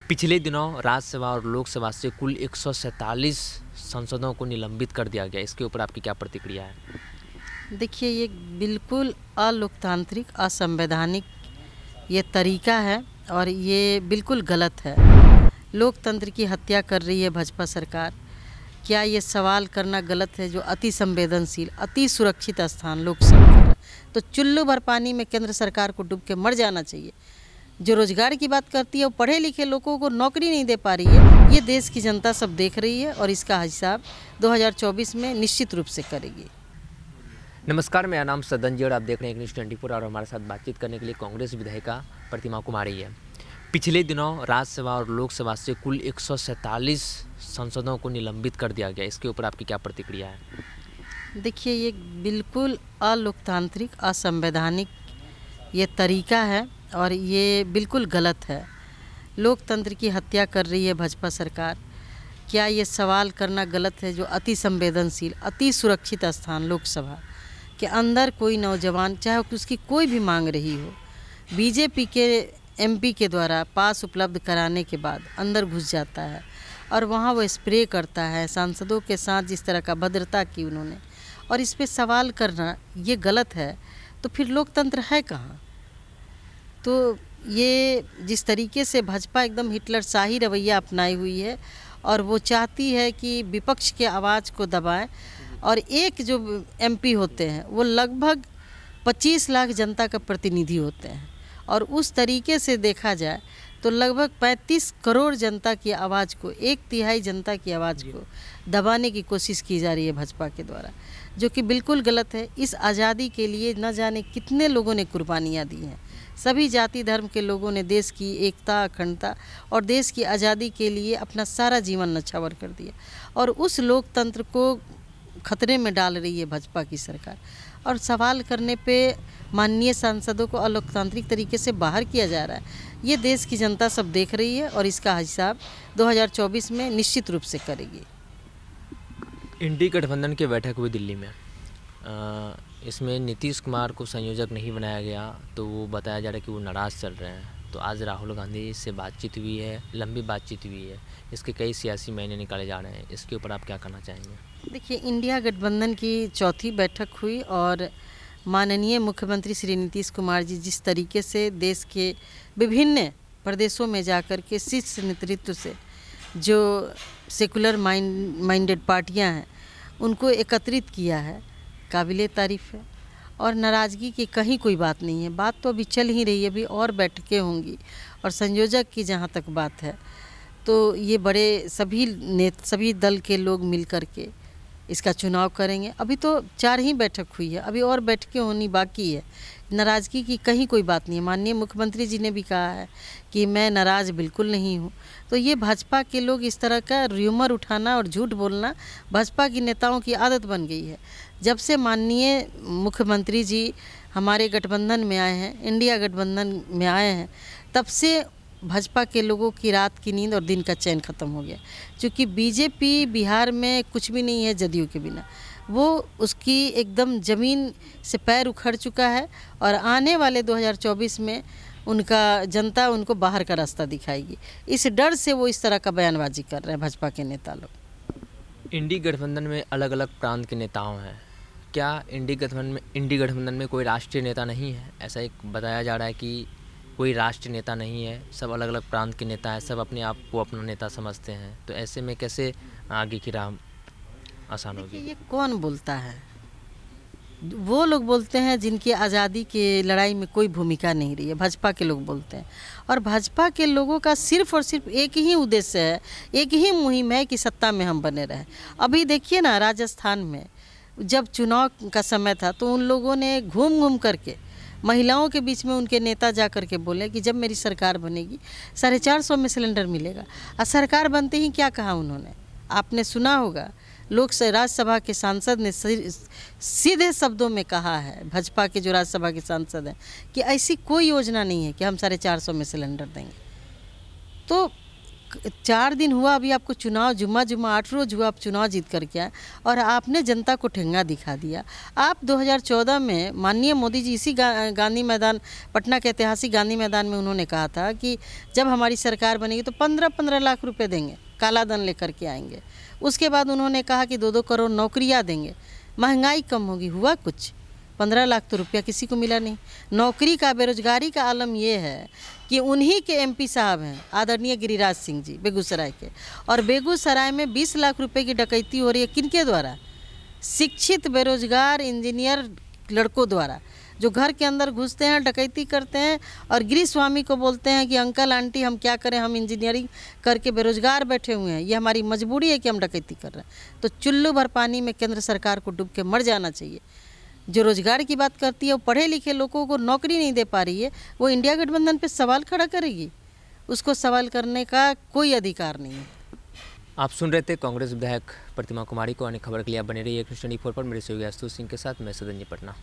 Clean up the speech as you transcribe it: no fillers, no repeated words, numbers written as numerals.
पिछले दिनों राज्यसभा और लोकसभा से कुल 147 सांसदों को निलंबित कर दिया गया। इसके ऊपर आपकी क्या प्रतिक्रिया है? देखिए, ये बिल्कुल अलोकतांत्रिक, असंवैधानिक ये तरीका है और ये बिल्कुल गलत है। लोकतंत्र की हत्या कर रही है भाजपा सरकार। क्या ये सवाल करना गलत है? जो अति संवेदनशील, अति सुरक्षित स्थान लोकसभा, तो चुल्लू भर पानी में केंद्र सरकार को डूब के मर जाना चाहिए। जो रोजगार की बात करती है, वो पढ़े लिखे लोगों को नौकरी नहीं दे पा रही है। ये देश की जनता सब देख रही है और इसका हिसाब 2024 में निश्चित रूप से करेगी। नमस्कार, मेरा नाम सदन जी और आप देख रहे हैं न्यूज़ 24 और हमारे साथ बातचीत करने के लिए कांग्रेस विधायिका प्रतिमा कुमारी है। पिछले दिनों राज्यसभा और लोकसभा से कुल 147 सांसदों को निलंबित कर दिया गया। इसके ऊपर आपकी क्या प्रतिक्रिया है? देखिए, ये बिल्कुल अलोकतांत्रिक, असंवैधानिक ये तरीका है और ये बिल्कुल गलत है। लोकतंत्र की हत्या कर रही है भाजपा सरकार। क्या ये सवाल करना गलत है? जो अति संवेदनशील, अति सुरक्षित स्थान लोकसभा के अंदर कोई नौजवान, चाहे उसकी कोई भी मांग रही हो, बीजेपी के एमपी के द्वारा पास उपलब्ध कराने के बाद अंदर घुस जाता है और वहाँ वो स्प्रे करता है सांसदों के साथ। जिस तरह का भद्रता की उन्होंने, और इस पे सवाल करना ये गलत है। तो फिर लोकतंत्र है कहाँ? तो ये जिस तरीके से भाजपा एकदम हिटलर शाही रवैया अपनाई हुई है और वो चाहती है कि विपक्ष के आवाज़ को दबाएं, और एक जो एमपी होते हैं वो लगभग 25 लाख जनता का प्रतिनिधि होते हैं, और उस तरीके से देखा जाए तो लगभग 35 करोड़ जनता की आवाज़ को, 1/3 जनता की आवाज़ को दबाने की कोशिश की जा रही है भाजपा के द्वारा, जो कि बिल्कुल गलत है। इस आज़ादी के लिए न जाने कितने लोगों ने कुर्बानियाँ दी हैं। सभी जाति धर्म के लोगों ने देश की एकता, अखंडता और देश की आज़ादी के लिए अपना सारा जीवन नछावर कर दिया, और उस लोकतंत्र को खतरे में डाल रही है भाजपा की सरकार। और सवाल करने पे माननीय सांसदों को अलोकतांत्रिक तरीके से बाहर किया जा रहा है। ये देश की जनता सब देख रही है और इसका हिसाब 2024 में निश्चित रूप से करेगी। इंडी गठबंधन की बैठक हुई दिल्ली में। इसमें नीतीश कुमार को संयोजक नहीं बनाया गया, तो वो बताया जा रहा है कि वो नाराज़ चल रहे हैं। तो आज राहुल गांधी से बातचीत हुई है, लंबी बातचीत हुई है। इसके कई सियासी मायने निकाले जा रहे हैं। इसके ऊपर आप क्या कहना चाहेंगे? देखिए, इंडिया गठबंधन की चौथी बैठक हुई और माननीय मुख्यमंत्री श्री नीतीश कुमार जी जिस तरीके से देश के विभिन्न प्रदेशों में जाकर के शीर्ष नेतृत्व से जो सेकुलर माइंडेड पार्टियां हैं उनको एकत्रित किया है, काबिले तारीफ़ है। और नाराज़गी की कहीं कोई बात नहीं है। बात तो अभी चल ही रही है, अभी और बैठकें होंगी। और संयोजक की जहाँ तक बात है, तो ये बड़े सभी दल के लोग मिल कर के इसका चुनाव करेंगे। अभी तो 4 ही बैठक हुई है, अभी और बैठकें होनी बाकी है। नाराज़गी की कहीं कोई बात नहीं है। माननीय मुख्यमंत्री जी ने भी कहा है कि मैं नाराज़ बिल्कुल नहीं हूँ। तो ये भाजपा के लोग इस तरह का र्यूमर उठाना और झूठ बोलना भाजपा की नेताओं की आदत बन गई है। जब से माननीय मुख्यमंत्री जी हमारे गठबंधन में आए हैं, इंडिया गठबंधन में आए हैं, तब से भाजपा के लोगों की रात की नींद और दिन का चैन ख़त्म हो गया। क्योंकि बीजेपी बिहार में कुछ भी नहीं है जदयू के बिना। वो उसकी एकदम ज़मीन से पैर उखड़ चुका है और आने वाले 2024 में उनका जनता उनको बाहर का रास्ता दिखाएगी। इस डर से वो इस तरह का बयानबाजी कर रहे हैं भाजपा के नेता लोग। इंडी गठबंधन में अलग अलग प्रांत के नेताओं हैं। क्या इंडी गठबंधन में कोई राष्ट्रीय नेता नहीं है? ऐसा एक बताया जा रहा है कि कोई राष्ट्रीय नेता नहीं है, सब अलग अलग प्रांत के नेता हैं, सब अपने आप को अपना नेता समझते हैं। तो ऐसे में कैसे आगे की राह आसान होगी? ये कौन बोलता है? वो लोग बोलते हैं जिनकी आज़ादी के लड़ाई में कोई भूमिका नहीं रही है, भाजपा के लोग बोलते हैं। और भाजपा के लोगों का सिर्फ और सिर्फ एक ही उद्देश्य है, एक ही मुहिम है कि सत्ता में हम बने रहें। अभी देखिए ना, राजस्थान में जब चुनाव का समय था तो उन लोगों ने घूम घूम करके महिलाओं के बीच में उनके नेता जा कर के बोले कि जब मेरी सरकार बनेगी 450 में सिलेंडर मिलेगा। और सरकार बनते ही क्या कहा उन्होंने? आपने सुना होगा, राज्यसभा के सांसद ने सीधे शब्दों में कहा है, भाजपा के जो राज्यसभा के सांसद हैं, कि ऐसी कोई योजना नहीं है कि हम 450 में सिलेंडर देंगे। तो 4 दिन हुआ अभी आपको चुनाव, जुम्मा 8 रोज हुआ आप चुनाव जीत करके आए और आपने जनता को ठेंगा दिखा दिया। आप 2014 में माननीय मोदी जी इसी गांधी मैदान, पटना के ऐतिहासिक गांधी मैदान में उन्होंने कहा था कि जब हमारी सरकार बनेगी तो 15-15 लाख रुपए देंगे, काला धन लेकर के आएंगे। उसके बाद उन्होंने कहा कि 2-2 करोड़ नौकरियाँ देंगे, महंगाई कम होगी। हुआ कुछ? 15 लाख तो रुपया किसी को मिला नहीं। नौकरी का, बेरोजगारी का आलम ये है कि उन्हीं के एमपी साहब हैं आदरणीय गिरिराज सिंह जी बेगूसराय के, और बेगूसराय में 20 लाख रुपए की डकैती हो रही है। किनके द्वारा? शिक्षित बेरोजगार इंजीनियर लड़कों द्वारा, जो घर के अंदर घुसते हैं, डकैती करते हैं और गृह स्वामी को बोलते हैं कि अंकल आंटी हम क्या करें, हम इंजीनियरिंग करके बेरोजगार बैठे हुए हैं, ये हमारी मजबूरी है कि हम डकैती कर रहे हैं। तो चुल्लू भर पानी में केंद्र सरकार को डूब के मर जाना चाहिए। जो रोजगार की बात करती है, वो पढ़े लिखे लोगों को नौकरी नहीं दे पा रही है, वो इंडिया गठबंधन पे सवाल खड़ा करेगी? उसको सवाल करने का कोई अधिकार नहीं है। आप सुन रहे थे कांग्रेस विधायक प्रतिमा कुमारी को। अन्य खबर के लिए आप बने रहिए न्यूज़ 24 पर। मेरे सहयोगी आशुतोष सिंह के साथ मैं सदन जी, पटना।